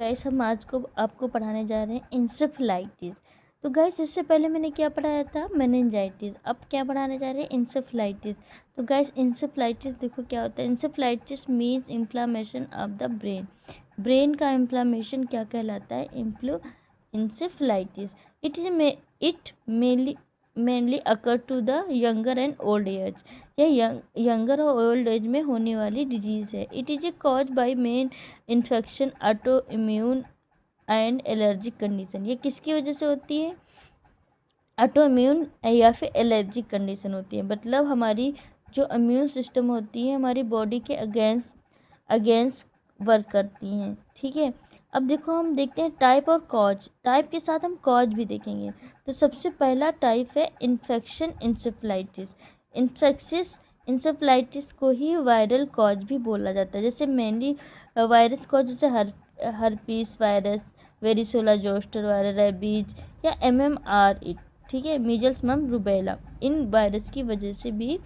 Guys हम आज को आपको पढ़ाने जा रहे हैं इंसेफ्लाइटिस। तो गाइस इससे पहले मैंने क्या पढ़ाया था, मेनिंजाइटिस। अब क्या पढ़ाने जा रहे हैं, इंसेफ्लाइटिस। तो गाइस इंसेफ्लाइटिस देखो क्या होता है। Encephalitis means inflammation of the brain. Brain का इन्फ्लामेशन क्या कहलाता है, encephalitis. It mainly occur to the younger and old age. यह यंगर और ओल्ड एज में होने वाली डिजीज़ है। It is a cause by main infection, autoimmune and allergic condition. ये किसकी वजह से होती है, ऑटो इम्यून या फिर एलर्जिक कंडीशन होती है। मतलब हमारी जो इम्यून सिस्टम होती है हमारी बॉडी के अगेंस्ट वर्क करती हैं। ठीक है, अब देखो हम देखते हैं टाइप और कॉज। टाइप के साथ हम कॉज भी देखेंगे। तो सबसे पहला टाइप है इन्फेक्शन इंसेफ्लाइटिस। इन्फेक्शियस इंसेफ्लाइटिस को ही वायरल कॉज भी बोला जाता है। जैसे मेनली वायरस कॉज जैसे herpes virus, varicella zoster virus, rabies या MMR। ठीक है, मीजल्स मम रूबेला, इन वायरस की वजह से भी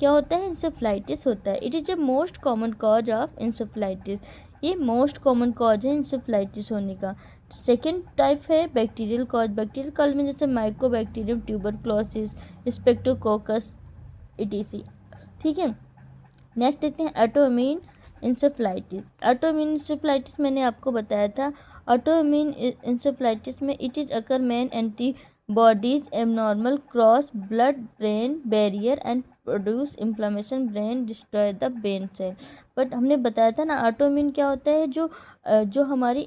क्या होता है, इंसेफ्लाइटिस होता है। It is a most common cause of encephalitis. ये मोस्ट कॉमन कॉज है इंसेफ्लाइटिस होने का। सेकेंड टाइप है बैक्टीरियल कॉज। बैक्टीरियल कॉज में जैसे माइकोबैक्टीरियम ट्यूबरक्लोसिस, स्पेक्टोकोकस etc। ठीक है, नेक्स्ट देखते हैं ऑटोइम्यून इंसेफ्लाइटिस। ऑटोइम्यून इंसेफ्लाइटिस मैंने आपको बताया था। ऑटोइम्यून इंसेफ्लाइटिस में it is occur main antibodies abnormal cross blood brain barrier and produce inflammation, brain destroy the brain cell. But हमने बताया था ना ऑटोइम्यून क्या होता है, जो हमारी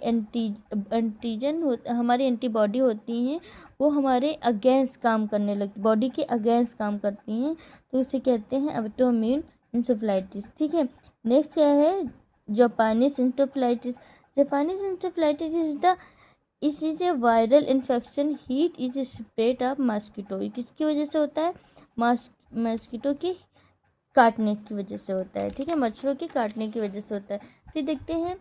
हमारी एंटीबॉडी होती हैं वो हमारे अगेंस्ट काम करने लगती, बॉडी के अगेंस्ट काम करती हैं, तो उसे कहते हैं ऑटोइम्यून इंसेफ्लाइटिस। ठीक है, नेक्स्ट क्या है, Japanese encephalitis. Japanese encephalitis is a viral infection, heat is spread of mosquito. किसकी वजह से होता है, मॉस्किटो की काटने की वजह से होता है। ठीक है, मच्छरों के काटने की वजह से होता है। फिर देखते हैं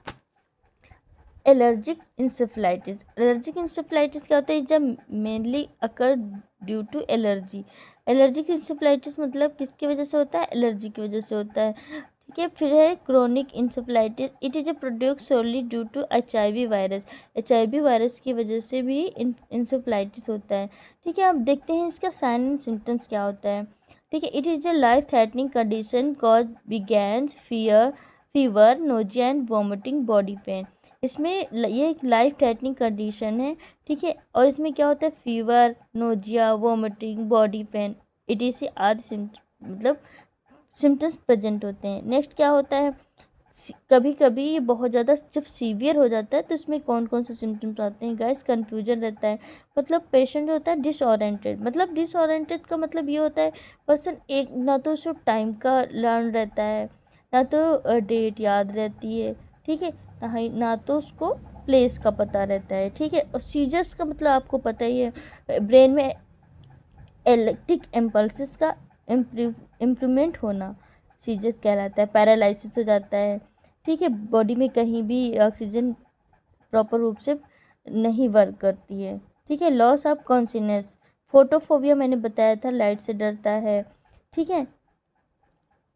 एलर्जिक इंसेफ्लाइटिस। एलर्जिक इंसेफ्लाइटिस क्या होता है, जब mainly occur due to allergy. Allergic encephalitis मतलब किसकी वजह से होता है, एलर्जी की वजह से होता है। ठीक है, फिर है chronic encephalitis. It is a produce solely due to HIV virus. HIV virus की वजह से भी इंसेफ्लाइटिस होता है। ठीक है, अब देखते हैं इसका साइन एंड सिम्टम्स क्या होता है। ठीक है, it is a life threatening condition, cause begins fever, nausea and vomiting, body pain. इसमें ये एक लाइफ थ्रेटनिंग कंडीशन है। ठीक है, और इसमें क्या होता है, fever, nausea, vomiting, body pen etc आदि मतलब सिम्टम्स प्रेजेंट होते हैं। नेक्स्ट क्या होता है, कभी कभी ये बहुत ज़्यादा जब सीवियर हो जाता है तो इसमें कौन कौन से सिम्टम्स आते हैं गाइस, कन्फ्यूजन रहता है। मतलब पेशेंट होता है डिसओरिएंटेड। मतलब डिसओरिएंटेड का मतलब ये होता है पर्सन एक ना तो उसको टाइम का लर्न रहता है, ना तो डेट याद रहती है। ठीक है, ना तो उसको प्लेस का पता रहता है। ठीक है, और सीजर्स का मतलब आपको पता ही है, ब्रेन में इलेक्ट्रिक इम्पल्सिस का इम्प्रूवमेंट होना सीजर्स कहलाता है। पैरालिसिस हो जाता है। ठीक है, बॉडी में कहीं भी ऑक्सीजन प्रॉपर रूप से नहीं वर्क करती है। ठीक है, लॉस ऑफ कॉन्शियसनेस, फोटोफोबिया मैंने बताया था, लाइट से डरता है। ठीक है,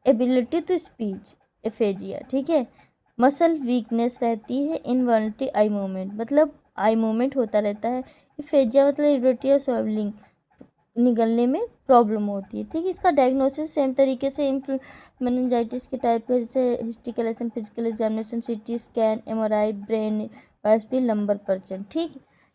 एबिलिटी टू स्पीच, एफेजिया। ठीक है, मसल वीकनेस रहती है, इनवॉल्नटरी आई मूवमेंट, मतलब आई मूवमेंट होता रहता है। एफेजिया मतलब इरिटेटिव स्वेलिंग, निगलने में प्रॉब्लम होती है। ठीक है, इसका डायग्नोसिस सेम तरीके से मेनिंजाइटिस के टाइप के, जैसे हिस्टिकलेशन, physical examination, CT scan, MRI, brain वाइस लंबर परचन। ठीक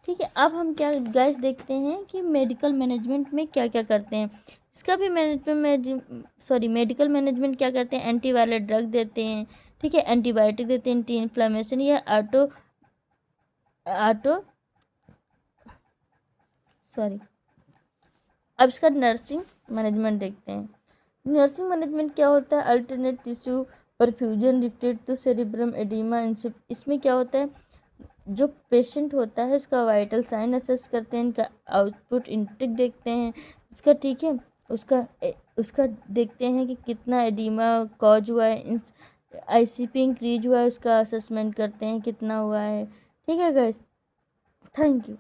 ठीक है, अब हम क्या गाइस देखते हैं कि मेडिकल मैनेजमेंट में क्या क्या करते हैं। इसका भी मेडिकल मैनेजमेंट क्या करते हैं, एंटीवायरल ड्रग देते हैं। ठीक है, एंटीबायोटिक देते हैं, एंटी इन्फ्लामेशन या ऑटो ऑटो सॉरी अब इसका नर्सिंग मैनेजमेंट देखते हैं। नर्सिंग मैनेजमेंट क्या होता है, alternate tissue perfusion related to cerebrum oedema. इसमें क्या होता है, जो पेशेंट होता है उसका वाइटल साइन असेस करते हैं, इनका आउटपुट इनटेक देखते हैं इसका। ठीक है, उसका उसका देखते हैं कि कितना एडिमा कॉज हुआ है, ICP इंक्रीज हुआ है, उसका असेसमेंट करते हैं कितना हुआ है। ठीक है गाइस, थैंक यू।